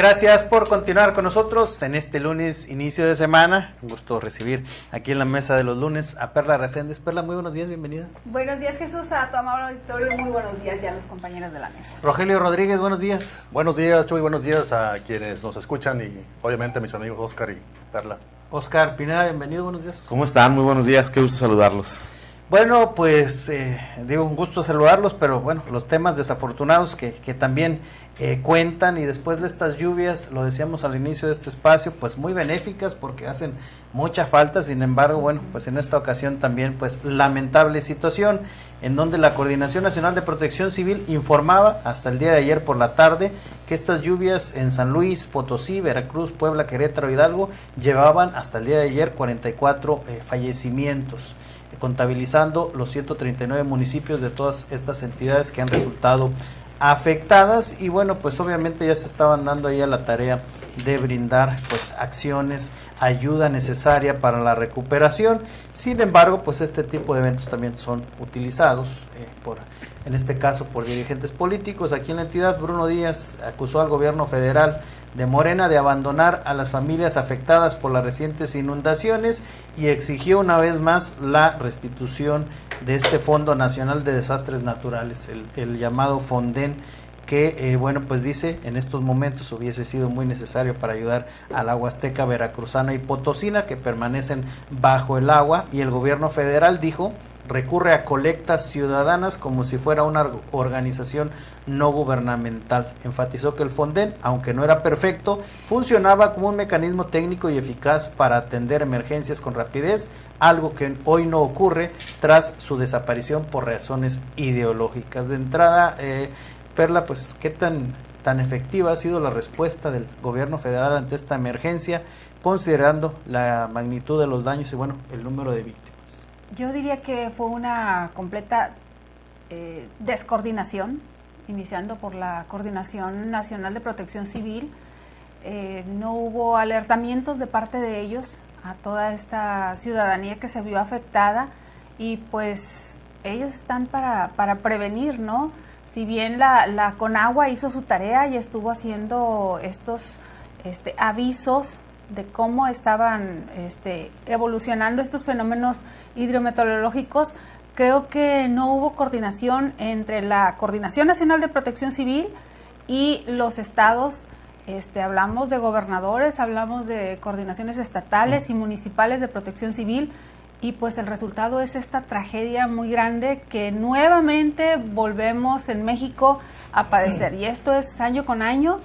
Gracias por continuar con nosotros en este lunes, inicio de semana. Un gusto recibir aquí en la mesa de los lunes a Perla Reséndez. Perla, muy buenos días, bienvenida. Buenos días, Jesús, a tu amable auditorio. Muy buenos días ya a los compañeros de la mesa. Rogelio Rodríguez, buenos días. Buenos días, Chuy, buenos días a quienes nos escuchan y obviamente a mis amigos Oscar y Perla. Oscar Pineda, bienvenido, buenos días. ¿Cómo están? Muy buenos días, qué gusto saludarlos. Bueno, pues un gusto saludarlos, pero bueno, los temas desafortunados que también cuentan, y después de estas lluvias, lo decíamos al inicio de este espacio, pues muy benéficas porque hacen mucha falta. Sin embargo, bueno, pues en esta ocasión también pues lamentable situación en donde la Coordinación Nacional de Protección Civil informaba hasta el día de ayer por la tarde que estas lluvias en San Luis, Potosí, Veracruz, Puebla, Querétaro, Hidalgo llevaban hasta el día de ayer 44 fallecimientos, contabilizando los 139 municipios de todas estas entidades que han resultado afectadas. Y bueno, pues obviamente ya se estaban dando ahí a la tarea de brindar pues acciones, ayuda necesaria para la recuperación. Sin embargo, pues este tipo de eventos también son utilizados en este caso por dirigentes políticos. Aquí en la entidad, Bruno Díaz acusó al gobierno federal de Morena de abandonar a las familias afectadas por las recientes inundaciones y exigió una vez más la restitución de este Fondo Nacional de Desastres Naturales, el llamado Fonden, que bueno, pues dice en estos momentos hubiese sido muy necesario para ayudar a la Huasteca veracruzana y potosina, que permanecen bajo el agua, y el gobierno federal, dijo, recurre a colectas ciudadanas como si fuera una organización no gubernamental. Enfatizó que el Fonden, aunque no era perfecto, funcionaba como un mecanismo técnico y eficaz para atender emergencias con rapidez, algo que hoy no ocurre tras su desaparición por razones ideológicas. De entrada, Perla, pues ¿qué tan efectiva ha sido la respuesta del gobierno federal ante esta emergencia, considerando la magnitud de los daños y bueno, el número de víctimas? Yo diría que fue una completa descoordinación, iniciando por la Coordinación Nacional de Protección Civil. No hubo alertamientos de parte de ellos a toda esta ciudadanía que se vio afectada, y pues ellos están para prevenir, ¿no? Si bien la Conagua hizo su tarea y estuvo haciendo estos avisos de cómo estaban evolucionando estos fenómenos hidrometeorológicos, creo que no hubo coordinación entre la Coordinación Nacional de Protección Civil y los estados. Hablamos de gobernadores, hablamos de coordinaciones estatales y municipales de protección civil, y pues el resultado es esta tragedia muy grande que nuevamente volvemos en México a padecer, y esto es año con año.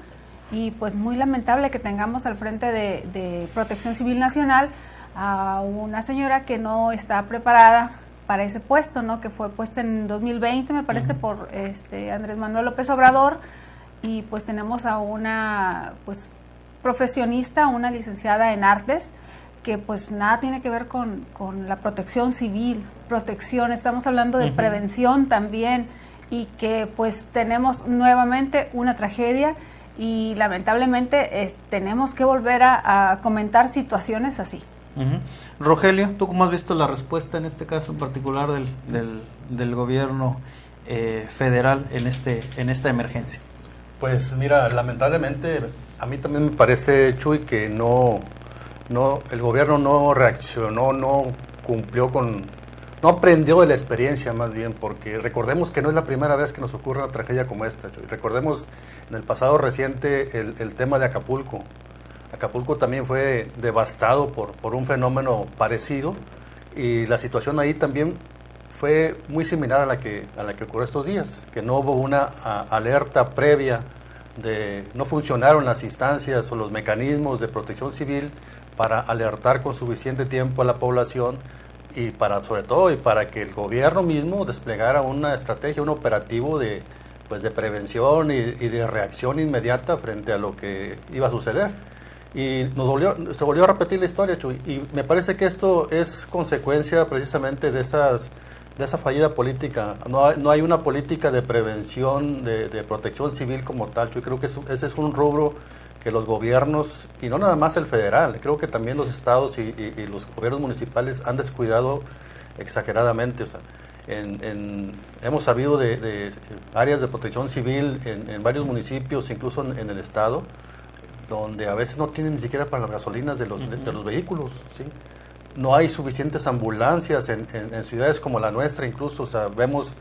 Y pues muy lamentable que tengamos al frente de Protección Civil Nacional a una señora que no está preparada para ese puesto, ¿no? Que fue puesta en 2020, me parece, por Andrés Manuel López Obrador. Y pues tenemos a una pues profesionista, una licenciada en artes, que pues nada tiene que ver con la protección civil. Estamos hablando de prevención también, y que pues tenemos nuevamente una tragedia. Y lamentablemente tenemos que volver a comentar situaciones así. Rogelio, ¿tú cómo has visto la respuesta en este caso en particular del gobierno federal en esta emergencia? Pues mira, lamentablemente a mí también me parece, Chuy, que el gobierno no reaccionó, no cumplió no aprendió de la experiencia, más bien, porque recordemos que no es la primera vez que nos ocurre una tragedia como esta, Chuy. Recordemos en el pasado reciente el tema de Acapulco. Acapulco también fue devastado por un fenómeno parecido, y la situación ahí también fue muy similar a la que ocurrió estos días, que no hubo una alerta previa, no funcionaron las instancias o los mecanismos de protección civil para alertar con suficiente tiempo a la población, y sobre todo para que el gobierno mismo desplegara una estrategia, un operativo de prevención y de reacción inmediata frente a lo que iba a suceder. Y se volvió a repetir la historia, Chuy, y me parece que esto es consecuencia precisamente de esa fallida política. No hay una política de prevención, de protección civil como tal, Chuy. Creo que ese es un rubro que los gobiernos, y no nada más el federal, creo que también los estados y los gobiernos municipales han descuidado exageradamente. O sea, hemos sabido de áreas de protección civil en varios municipios, incluso en el estado, donde a veces no tienen ni siquiera para las gasolinas de los vehículos, ¿sí? No hay suficientes ambulancias en ciudades como la nuestra, incluso, o sea, vemos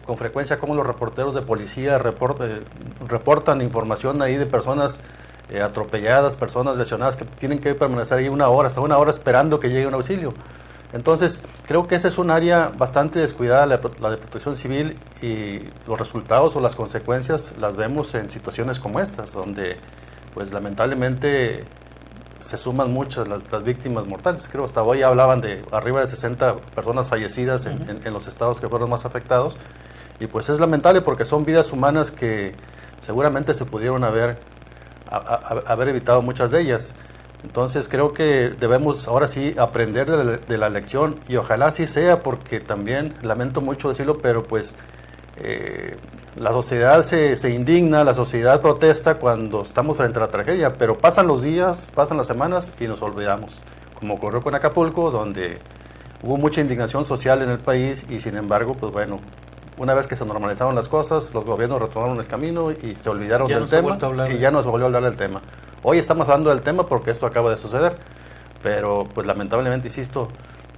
con frecuencia cómo los reporteros de policía reportan información ahí de personas atropelladas, personas lesionadas que tienen que permanecer ahí hasta una hora esperando que llegue un auxilio. Entonces, creo que esa es un área bastante descuidada, la de protección civil, y los resultados o las consecuencias las vemos en situaciones como estas, donde pues lamentablemente se suman muchas las víctimas mortales. Creo hasta hoy hablaban de arriba de 60 personas fallecidas en los estados que fueron más afectados, y pues es lamentable porque son vidas humanas que seguramente se pudieron haber evitado muchas de ellas. Entonces creo que debemos ahora sí aprender de la lección, y ojalá así sea, porque también lamento mucho decirlo, pero pues la sociedad se indigna, la sociedad protesta cuando estamos frente a la tragedia, pero pasan los días, pasan las semanas y nos olvidamos, como ocurrió con Acapulco, donde hubo mucha indignación social en el país, y sin embargo, pues bueno, una vez que se normalizaron las cosas, los gobiernos retomaron el camino y se olvidaron del tema, y ya no se volvió a hablar del tema. Hoy estamos hablando del tema porque esto acaba de suceder, pero pues lamentablemente, insisto,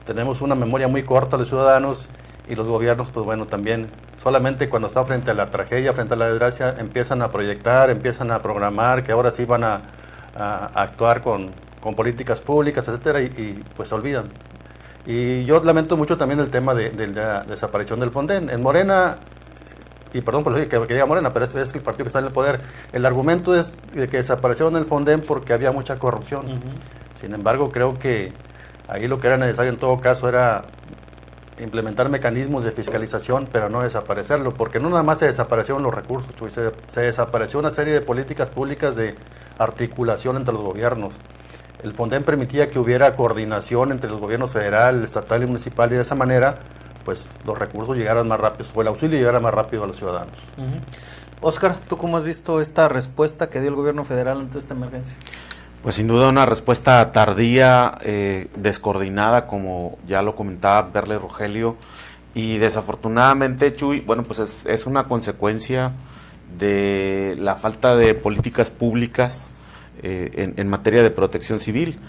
tenemos una memoria muy corta los ciudadanos, y los gobiernos, pues bueno, también solamente cuando están frente a la tragedia, frente a la desgracia, empiezan a proyectar, empiezan a programar, que ahora sí van a actuar con políticas públicas, etcétera, y pues se olvidan. Y yo lamento mucho también el tema de la desaparición del Fonden. En Morena, y perdón por lo que diga Morena, pero es el partido que está en el poder, el argumento es de que desaparecieron el Fonden porque había mucha corrupción. Sin embargo, creo que ahí lo que era necesario en todo caso era implementar mecanismos de fiscalización, pero no desaparecerlo, porque no nada más se desaparecieron los recursos, Chuy, se desapareció una serie de políticas públicas de articulación entre los gobiernos. El Fonden permitía que hubiera coordinación entre los gobiernos federal, estatal y municipal, y de esa manera pues los recursos llegaran más rápido, o el auxilio llegara más rápido a los ciudadanos. Óscar, ¿tú cómo has visto esta respuesta que dio el gobierno federal ante esta emergencia? Pues sin duda una respuesta tardía, descoordinada, como ya lo comentaba Berle Rogelio, y desafortunadamente, Chuy, bueno, pues es una consecuencia de la falta de políticas públicas en materia de protección civil.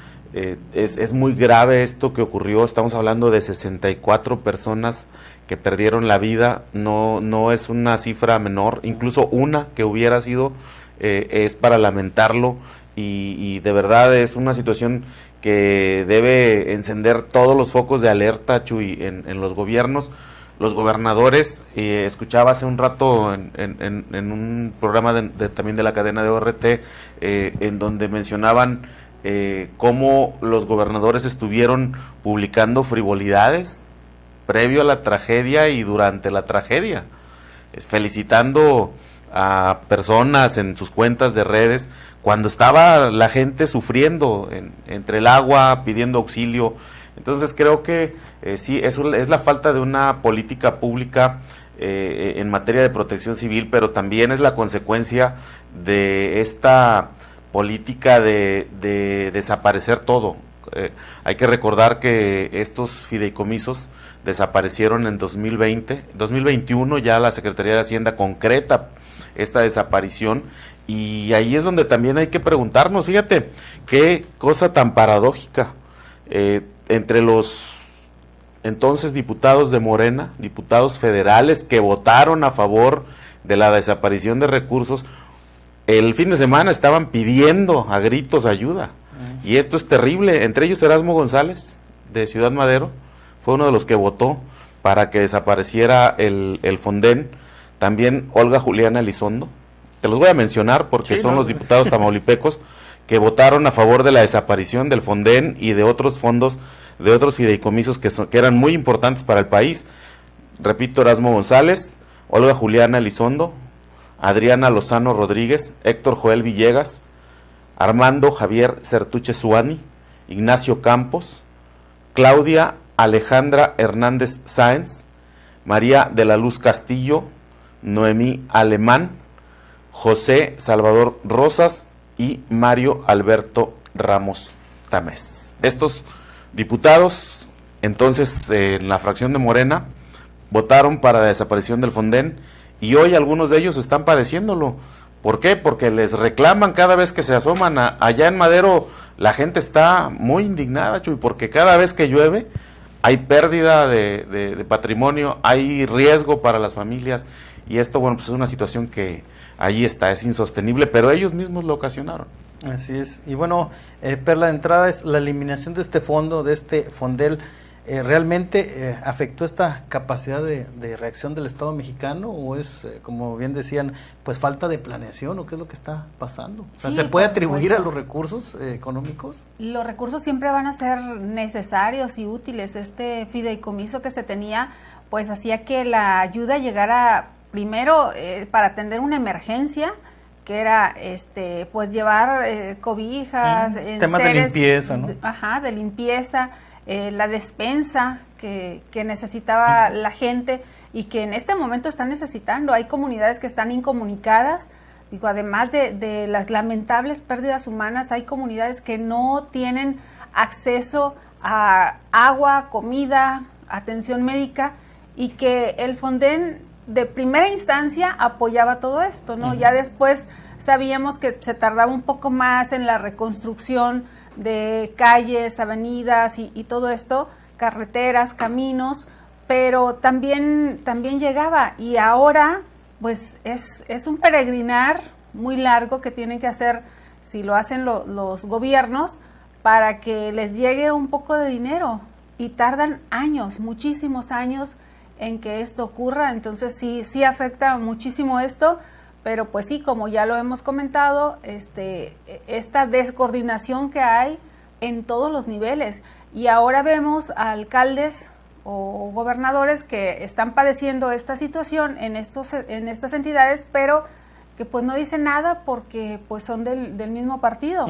Es muy grave esto que ocurrió. Estamos hablando de 64 personas que perdieron la vida, no es una cifra menor, incluso una que hubiera sido es para lamentarlo, y de verdad es una situación que debe encender todos los focos de alerta, Chuy, en los gobiernos. Los gobernadores, escuchaba hace un rato en un programa también de la cadena de ORT, en donde mencionaban cómo los gobernadores estuvieron publicando frivolidades previo a la tragedia y durante la tragedia, felicitando a personas en sus cuentas de redes cuando estaba la gente sufriendo entre el agua, pidiendo auxilio. Entonces creo que sí, es la falta de una política pública en materia de protección civil, pero también es la consecuencia de esta política de desaparecer todo. Hay que recordar que estos fideicomisos desaparecieron en 2021 ya la Secretaría de Hacienda concreta esta desaparición, y ahí es donde también hay que preguntarnos, fíjate, qué cosa tan paradójica, entre los entonces diputados de Morena, diputados federales que votaron a favor de la desaparición de recursos, el fin de semana estaban pidiendo a gritos ayuda. Y esto es terrible. Entre ellos Erasmo González, de Ciudad Madero, fue uno de los que votó para que desapareciera el Fonden. También Olga Juliana Elizondo. Te los voy a mencionar porque son los diputados tamaulipecos que votaron a favor de la desaparición del Fonden y de otros fondos, de otros fideicomisos que eran muy importantes para el país. Repito, Erasmo González, Olga Juliana Elizondo, Adriana Lozano Rodríguez, Héctor Joel Villegas, Armando Javier Certuche Suani, Ignacio Campos, Claudia Alejandra Hernández Sáenz, María de la Luz Castillo, Noemí Alemán, José Salvador Rosas y Mario Alberto Ramos Tamés. Estos diputados, entonces, en la fracción de Morena, votaron para la desaparición del Fonden, y hoy algunos de ellos están padeciéndolo, ¿Por qué? Porque les reclaman cada vez que se asoman. Allá en Madero la gente está muy indignada, Chuy, porque cada vez que llueve hay pérdida de patrimonio, hay riesgo para las familias, y esto, bueno, pues es una situación que ahí está, es insostenible, pero ellos mismos lo ocasionaron. Así es. Y bueno, Perla, de entrada es la eliminación de este fondo, de este Fondel, ¿realmente afectó esta capacidad de reacción del Estado mexicano o es, como bien decían, pues falta de planeación o qué es lo que está pasando? O sea, Sí, ¿se puede por atribuir supuesto. a los recursos económicos? Los recursos siempre van a ser necesarios y útiles. Este fideicomiso que se tenía, pues hacía que la ayuda llegara primero para atender una emergencia, que era pues llevar cobijas, temas de enseres, limpieza, ¿no? De limpieza, la despensa que necesitaba la gente y que en este momento están necesitando. Hay comunidades que están incomunicadas. Digo, además de las lamentables pérdidas humanas, hay comunidades que no tienen acceso a agua, comida, atención médica, y que el Fonden de primera instancia apoyaba todo esto, ¿no? Ya después sabíamos que se tardaba un poco más en la reconstrucción de calles, avenidas y todo esto, carreteras, caminos, pero también llegaba, y ahora pues es un peregrinar muy largo que tienen que hacer, si lo hacen los gobiernos, para que les llegue un poco de dinero, y tardan años, muchísimos años en que esto ocurra. Entonces sí afecta muchísimo esto, pero pues sí, como ya lo hemos comentado, esta descoordinación que hay en todos los niveles, y ahora vemos a alcaldes o gobernadores que están padeciendo esta situación en estas entidades, pero que pues no dicen nada porque pues son del mismo partido,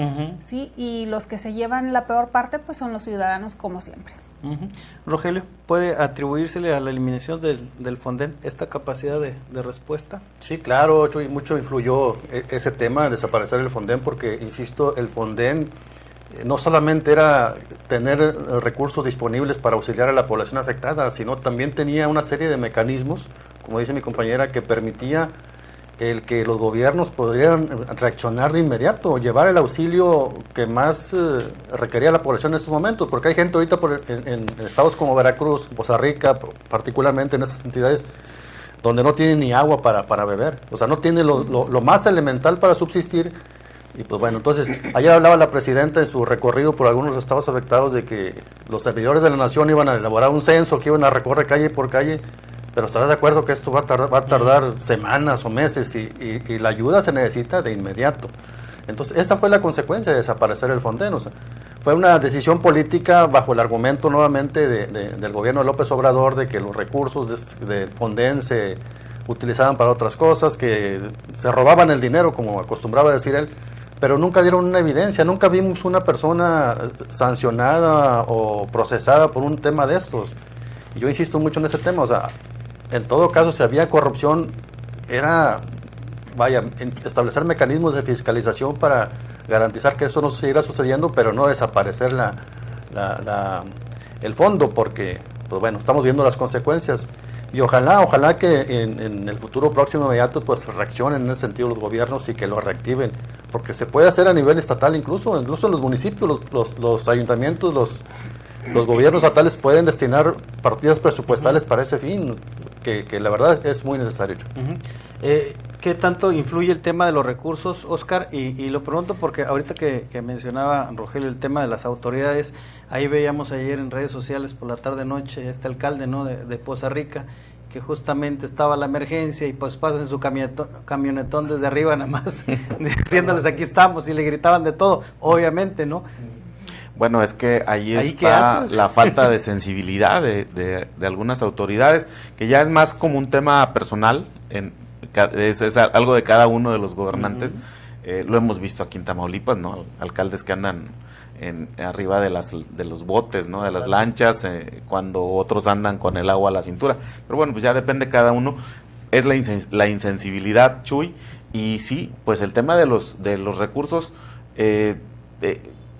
¿sí? Y los que se llevan la peor parte pues son los ciudadanos, como siempre. Rogelio, ¿puede atribuírsele a la eliminación del Fonden esta capacidad de respuesta? Sí, claro, Chuy, mucho influyó ese tema de desaparecer el Fonden, porque, insisto, el Fonden no solamente era tener recursos disponibles para auxiliar a la población afectada, sino también tenía una serie de mecanismos, como dice mi compañera, que permitía el que los gobiernos podrían reaccionar de inmediato, llevar el auxilio que más requería la población en estos momentos, porque hay gente ahorita en estados como Veracruz, Poza Rica, particularmente en esas entidades, donde no tienen ni agua para beber, o sea, no tienen lo más elemental para subsistir. Y pues bueno, entonces, ayer hablaba la presidenta en su recorrido por algunos estados afectados de que los servidores de la nación iban a elaborar un censo, que iban a recorrer calle por calle, pero estarás de acuerdo que esto va a tardar semanas o meses, y la ayuda se necesita de inmediato. Entonces, esa fue la consecuencia de desaparecer el Fonden. O sea, fue una decisión política bajo el argumento nuevamente del gobierno de López Obrador de que los recursos del Fonden se utilizaban para otras cosas, que se robaban el dinero, como acostumbraba a decir él, pero nunca dieron una evidencia, nunca vimos una persona sancionada o procesada por un tema de estos. Y yo insisto mucho en ese tema, o sea, en todo caso, si había corrupción, era, establecer mecanismos de fiscalización para garantizar que eso no siguiera sucediendo, pero no desaparecer el fondo, porque, pues bueno, estamos viendo las consecuencias. Y ojalá que en el futuro próximo inmediato pues reaccionen en ese sentido los gobiernos y que lo reactiven, porque se puede hacer a nivel estatal, incluso en los municipios, los ayuntamientos, los gobiernos estatales pueden destinar partidas presupuestales para ese fin, que la verdad es muy necesario. ¿Qué tanto influye el tema de los recursos, Oscar? Y lo pregunto porque ahorita que mencionaba Rogelio el tema de las autoridades, ahí veíamos ayer en redes sociales por la tarde-noche este alcalde, ¿no?, de Poza Rica, que justamente estaba la emergencia y pues pasa en su camionetón desde arriba nada más, diciéndoles aquí estamos, y le gritaban de todo, obviamente, ¿no? Bueno, es que ahí está la falta de sensibilidad de algunas autoridades, que ya es más como un tema personal, es algo de cada uno de los gobernantes. Lo hemos visto aquí en Tamaulipas, ¿no? Alcaldes que andan arriba de los botes, ¿no?, de las lanchas, cuando otros andan con el agua a la cintura. Pero bueno, pues ya depende cada uno. Es la insensibilidad, Chuy, y sí, pues el tema de los recursos.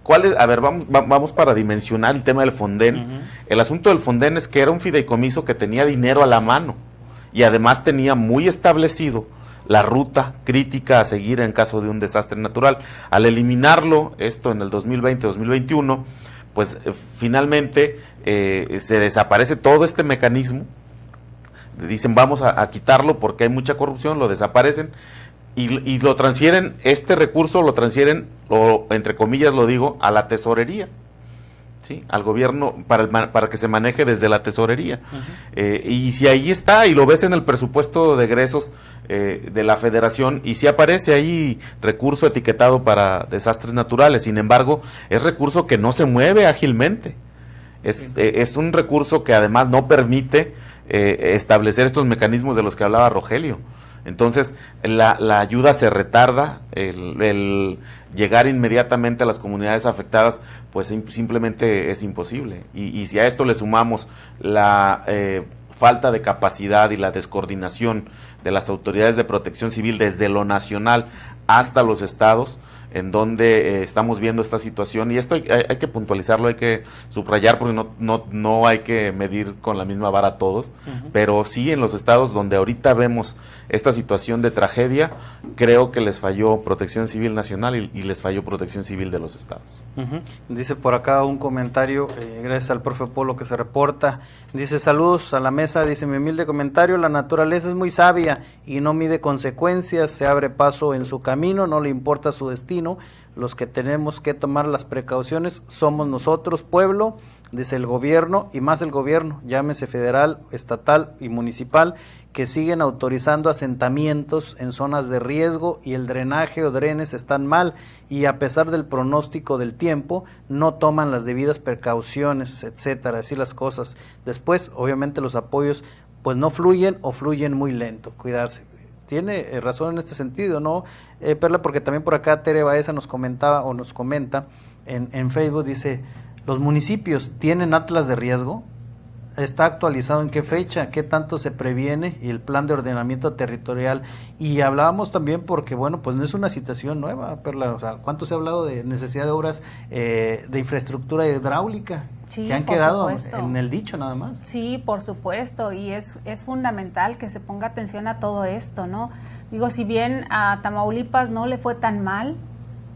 ¿Cuál es? A ver, vamos para dimensionar el tema del Fonden. El asunto del Fonden es que era un fideicomiso que tenía dinero a la mano y además tenía muy establecido la ruta crítica a seguir en caso de un desastre natural. Al eliminarlo, esto en el 2020-2021, pues finalmente se desaparece todo este mecanismo. Dicen vamos a quitarlo porque hay mucha corrupción, lo desaparecen y lo transfieren, este recurso lo transfieren, o entre comillas lo digo, a la tesorería, ¿sí? Al gobierno para que se maneje desde la tesorería. Y si ahí está y lo ves en el presupuesto de egresos de la federación y si aparece ahí recurso etiquetado para desastres naturales, sin embargo es recurso que no se mueve ágilmente, es un recurso que además no permite establecer estos mecanismos de los que hablaba Rogelio. Entonces la ayuda se retarda, el llegar inmediatamente a las comunidades afectadas pues simplemente es imposible, y si a esto le sumamos la falta de capacidad y la descoordinación de las autoridades de protección civil desde lo nacional hasta los estados, en donde estamos viendo esta situación, y esto hay que puntualizarlo, hay que subrayar porque no hay que medir con la misma vara a todos, pero sí en los estados donde ahorita vemos esta situación de tragedia, creo que les falló Protección Civil Nacional y les falló Protección Civil de los estados. Dice por acá un comentario, gracias al profe Polo que se reporta, dice saludos a la mesa, dice mi humilde comentario, la naturaleza es muy sabia y no mide consecuencias, se abre paso en su camino, no le importa su destino, los que tenemos que tomar las precauciones somos nosotros, pueblo, dice el gobierno, y más el gobierno, llámese federal, estatal y municipal, que siguen autorizando asentamientos en zonas de riesgo y el drenaje o drenes están mal y a pesar del pronóstico del tiempo no toman las debidas precauciones, etcétera, así las cosas. Después, obviamente los apoyos pues no fluyen o fluyen muy lento, cuidarse. Tiene razón en este sentido, ¿no, Perla? Porque también por acá Tere Baeza nos comentaba o nos comenta en Facebook, dice, ¿los municipios tienen atlas de riesgo? ¿Está actualizado en qué fecha? ¿Qué tanto se previene? Y el plan de ordenamiento territorial. Y hablábamos también porque, bueno, pues no es una situación nueva, Perla. O sea, ¿cuánto se ha hablado de necesidad de obras de infraestructura hidráulica? Sí, que han quedado en el dicho nada más. Sí, por supuesto, y es fundamental que se ponga atención a todo esto, ¿no? Digo, si bien a Tamaulipas no le fue tan mal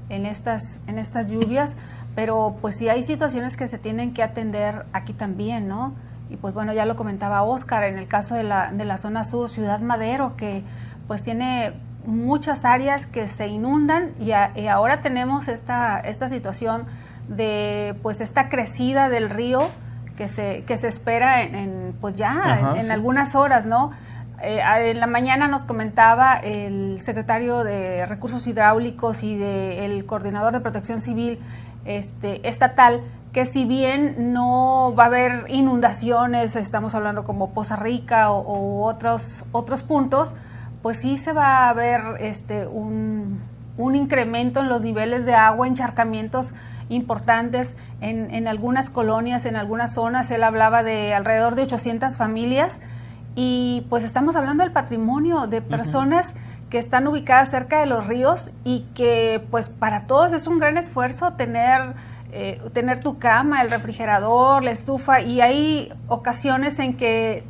en estas lluvias, pero pues sí hay situaciones que se tienen que atender aquí también, ¿no? Y pues bueno, ya lo comentaba Óscar, en el caso de la zona sur, Ciudad Madero, que pues tiene muchas áreas que se inundan y ahora tenemos esta situación de pues esta crecida del río que se espera en algunas horas, ¿no? En la mañana nos comentaba el secretario de Recursos Hidráulicos y el coordinador de Protección Civil estatal, que si bien no va a haber inundaciones, estamos hablando como Poza Rica o otros puntos, pues sí se va a ver un incremento en los niveles de agua, encharcamientos importantes en algunas colonias, en algunas zonas. Él hablaba de alrededor de 800 familias y pues estamos hablando del patrimonio de personas que están ubicadas cerca de los ríos y que pues para todos es un gran esfuerzo tener tu cama, el refrigerador, la estufa, y hay ocasiones en que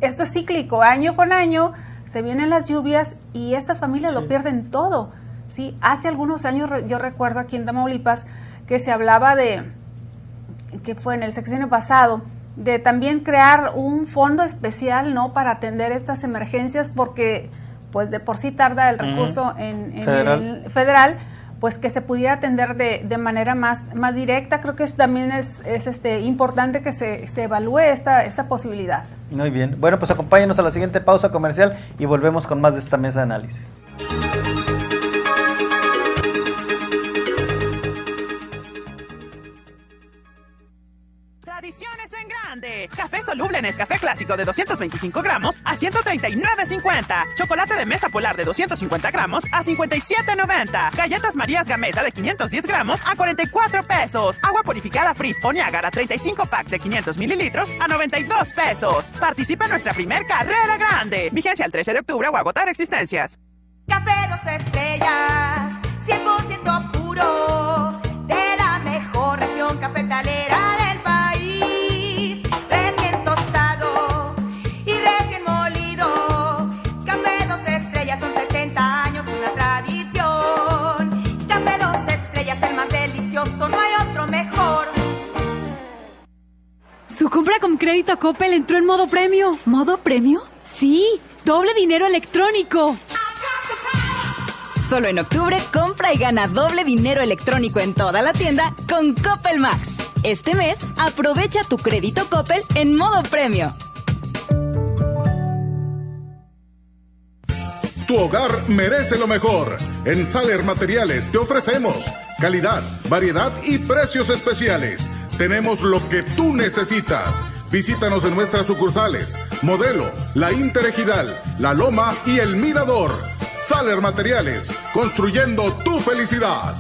esto es cíclico, año con año se vienen las lluvias y estas familias lo pierden todo, ¿sí? Hace algunos años yo recuerdo aquí en Tamaulipas que se hablaba que fue en el sexenio pasado, de también crear un fondo especial, ¿no?, para atender estas emergencias, porque pues de por sí tarda el recurso en el federal, pues que se pudiera atender de manera más directa. Creo que también es importante que se evalúe esta posibilidad. Muy bien. Bueno, pues acompáñenos a la siguiente pausa comercial y volvemos con más de esta mesa de análisis. Tradiciones en grande. Café soluble Nescafé clásico de 225 gramos a 139.50. Chocolate de mesa polar de 250 gramos a 57.90. Galletas Marías Gamesa de 510 gramos a 44 pesos. Agua purificada Frizz o Niágara 35 pack de 500 mililitros a 92 pesos. Participa en nuestra primer carrera grande. Vigencia el 13 de octubre o agotar existencias. Café 2 estrellas, 100% puro, de la mejor región cafetalera del país, recién tostado y recién molido. Café 2 estrellas son 70 compra con crédito Coppel entró en modo premio. ¿Modo premio? Sí, doble dinero electrónico. Solo en octubre, compra y gana doble dinero electrónico en toda la tienda con Coppel Max. Este mes, aprovecha tu crédito Coppel en modo premio. Tu hogar merece lo mejor. En Saler Materiales te ofrecemos calidad, variedad y precios especiales. Tenemos lo que tú necesitas. Visítanos en nuestras sucursales: Modelo, La Interejidal, La Loma y El Mirador. Saler Materiales, construyendo tu felicidad.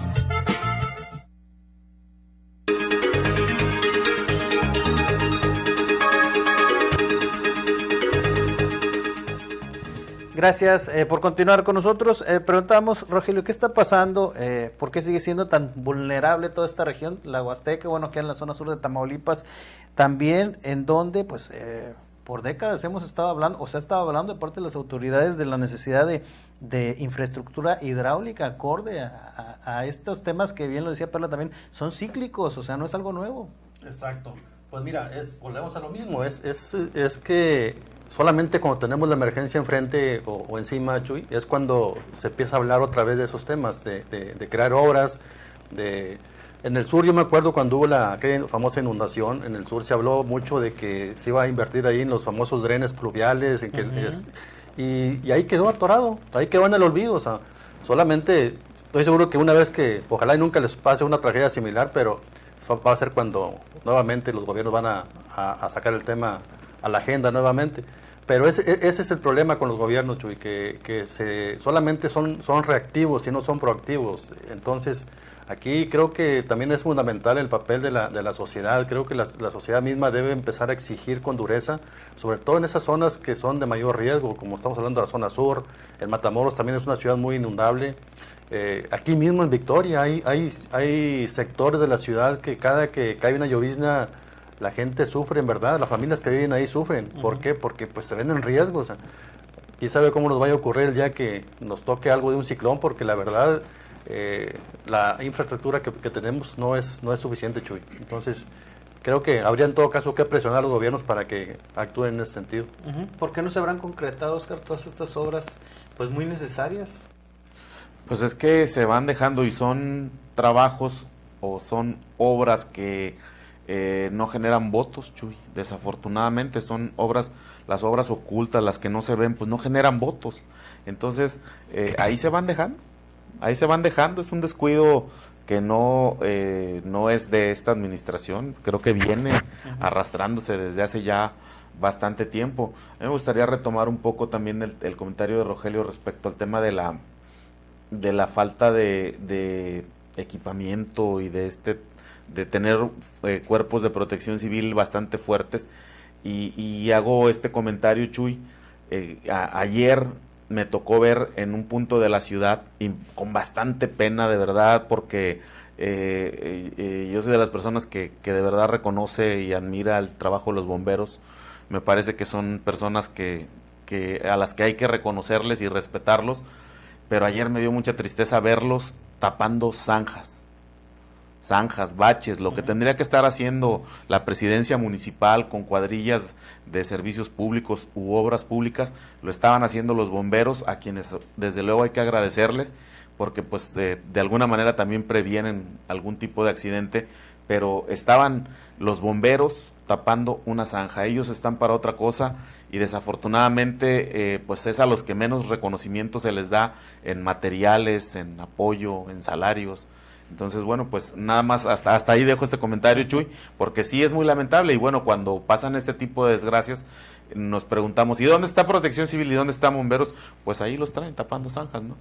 Gracias por continuar con nosotros. Preguntamos, Rogelio, ¿qué está pasando? ¿Por qué sigue siendo tan vulnerable toda esta región? La Huasteca, bueno, que en la zona sur de Tamaulipas, también en donde, pues, por décadas hemos estado hablando, o se ha estado hablando de parte de las autoridades de la necesidad de infraestructura hidráulica acorde a estos temas que, bien lo decía Perla también, son cíclicos, o sea, no es algo nuevo. Exacto. Pues mira, volvemos a lo mismo, es que solamente cuando tenemos la emergencia enfrente o encima, Chuy, es cuando se empieza a hablar otra vez de esos temas, de crear obras, En el sur yo me acuerdo cuando hubo aquella famosa inundación, en el sur se habló mucho de que se iba a invertir ahí en los famosos drenes pluviales, y ahí quedó atorado, ahí quedó en el olvido, o sea, solamente estoy seguro que una vez que, ojalá y nunca les pase una tragedia similar, pero eso va a ser cuando nuevamente los gobiernos van a sacar el tema a la agenda nuevamente. Pero ese es el problema con los gobiernos, Chuy, que solamente son reactivos y no son proactivos. Entonces, aquí creo que también es fundamental el papel de la sociedad. Creo que la sociedad misma debe empezar a exigir con dureza, sobre todo en esas zonas que son de mayor riesgo, como estamos hablando de la zona sur. El Matamoros también es una ciudad muy inundable. Aquí mismo en Victoria hay sectores de la ciudad que cada que cae una llovizna, la gente sufre, en verdad, las familias que viven ahí sufren. ¿Por qué? Porque pues se ven en riesgo. O sea, y sabe cómo nos vaya a ocurrir el día que nos toque algo de un ciclón, porque la verdad la infraestructura que tenemos no es suficiente, Chuy. Entonces, creo que habría en todo caso que presionar a los gobiernos para que actúen en ese sentido. ¿Por qué no se habrán concretado, Oscar, todas estas obras pues muy necesarias? Pues es que se van dejando y son trabajos o son obras que no generan votos, Chuy. Desafortunadamente son las obras ocultas, las que no se ven, pues no generan votos. Entonces, ahí se van dejando, es un descuido que no es de esta administración, creo que viene arrastrándose desde hace ya bastante tiempo. A mí me gustaría retomar un poco también el comentario de Rogelio respecto al tema de la falta de equipamiento y de tener cuerpos de protección civil bastante fuertes, y hago este comentario, Chuy. Ayer me tocó ver en un punto de la ciudad, y con bastante pena, de verdad, porque yo soy de las personas que de verdad reconoce y admira el trabajo de los bomberos. Me parece que son personas a las que hay que reconocerles y respetarlos, pero ayer me dio mucha tristeza verlos tapando zanjas, baches, lo que tendría que estar haciendo la presidencia municipal con cuadrillas de servicios públicos u obras públicas, lo estaban haciendo los bomberos, a quienes desde luego hay que agradecerles, porque pues de alguna manera también previenen algún tipo de accidente, pero estaban los bomberos tapando una zanja. Ellos están para otra cosa y desafortunadamente pues es a los que menos reconocimiento se les da en materiales, en apoyo, en salarios. Entonces, bueno, pues nada más hasta ahí dejo este comentario, Chuy, porque sí es muy lamentable, y bueno, cuando pasan este tipo de desgracias nos preguntamos, ¿y dónde está Protección Civil y dónde están bomberos? Pues ahí los traen tapando zanjas, ¿no?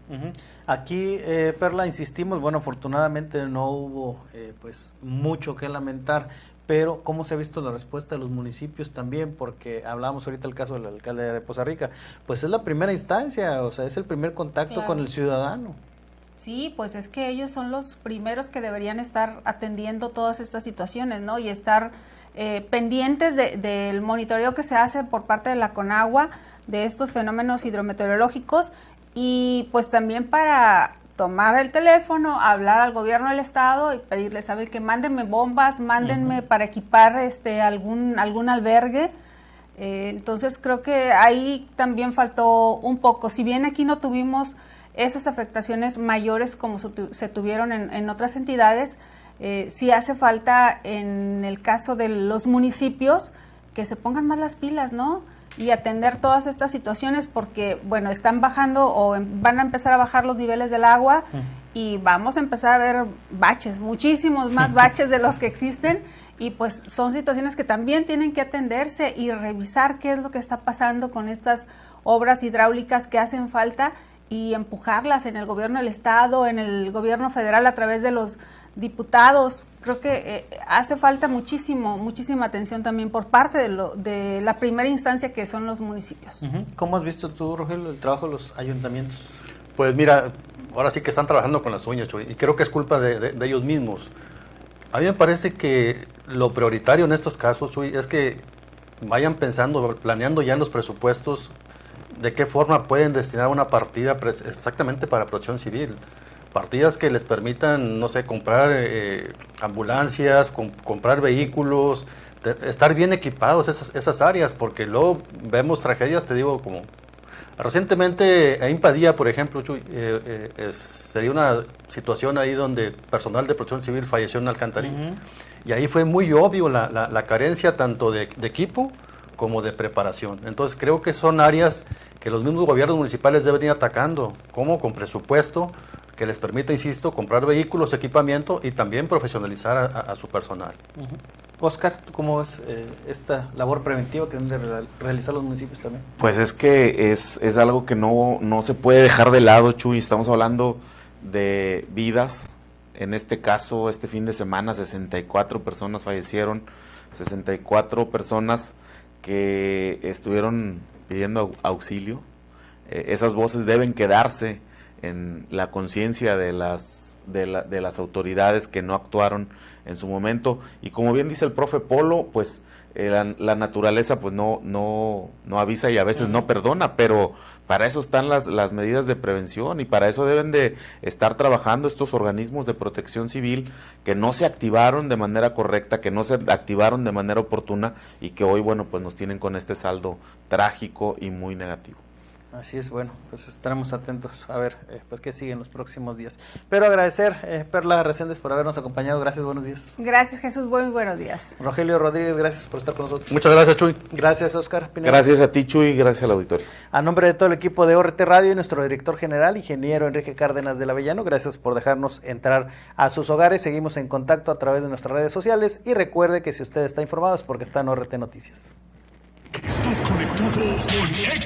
Aquí, Perla, insistimos, bueno, afortunadamente no hubo pues mucho que lamentar, pero ¿cómo se ha visto la respuesta de los municipios también? Porque hablábamos ahorita del caso del alcalde de Poza Rica, pues es la primera instancia, o sea, es el primer contacto con el ciudadano. Sí, pues es que ellos son los primeros que deberían estar atendiendo todas estas situaciones, ¿no? Y estar pendientes del monitoreo que se hace por parte de la CONAGUA de estos fenómenos hidrometeorológicos, y pues también para tomar el teléfono, hablar al gobierno del estado y pedirles, ¿sabe que mándenme bombas, mándenme para equipar algún albergue? Entonces creo que ahí también faltó un poco. Si bien aquí no tuvimos esas afectaciones mayores como se tuvieron en otras entidades, sí hace falta en el caso de los municipios que se pongan más las pilas, ¿no? Y atender todas estas situaciones porque, bueno, están bajando o van a empezar a bajar los niveles del agua y vamos a empezar a ver baches, muchísimos más baches de los que existen y pues son situaciones que también tienen que atenderse y revisar qué es lo que está pasando con estas obras hidráulicas que hacen falta y empujarlas en el gobierno del estado, en el gobierno federal a través de los diputados. Creo que hace falta muchísima atención también por parte de la primera instancia que son los municipios. ¿Cómo has visto tú, Rogelio, el trabajo de los ayuntamientos? Pues mira, ahora sí que están trabajando con las uñas, Chuy, y creo que es culpa de ellos mismos. A mí me parece que lo prioritario en estos casos, Chuy, es que vayan pensando, planeando ya en los presupuestos de qué forma pueden destinar una partida exactamente para protección civil. Partidas que les permitan, no sé, comprar ambulancias, comprar vehículos, estar bien equipados esas áreas, porque luego vemos tragedias, te digo, como recientemente en Padilla, por ejemplo, Chuy, se dio una situación ahí donde personal de protección civil falleció en una alcantarilla. Y ahí fue muy obvio la carencia tanto de equipo como de preparación. Entonces creo que son áreas que los mismos gobiernos municipales deben ir atacando, como con presupuesto que les permita, insisto, comprar vehículos, equipamiento y también profesionalizar a su personal. Oscar, ¿cómo es esta labor preventiva que deben de realizar los municipios también? Pues es que es algo que no se puede dejar de lado, Chuy. Estamos hablando de vidas. En este caso, este fin de semana, 64 personas fallecieron, 64 personas que estuvieron pidiendo auxilio. Esas voces deben quedarse en la conciencia de las autoridades que no actuaron en su momento, y como bien dice el profe Polo, pues la naturaleza pues no avisa y a veces no perdona, pero para eso están las medidas de prevención y para eso deben de estar trabajando estos organismos de protección civil que no se activaron de manera correcta, que no se activaron de manera oportuna y que hoy, bueno, pues nos tienen con este saldo trágico y muy negativo. Así es, bueno, pues estaremos atentos a ver pues qué sigue en los próximos días. Pero agradecer, Perla Reséndez, por habernos acompañado. Gracias, buenos días. Gracias, Jesús, muy buenos días. Rogelio Rodríguez, gracias por estar con nosotros. Muchas gracias, Chuy. Gracias, Oscar Pineda. Gracias a ti, Chuy, y gracias al auditorio. A nombre de todo el equipo de ORT Radio y nuestro director general, ingeniero Enrique Cárdenas del Avellano, gracias por dejarnos entrar a sus hogares. Seguimos en contacto a través de nuestras redes sociales y recuerde que si usted está informado es porque está en ORT Noticias. Estás conectado con X.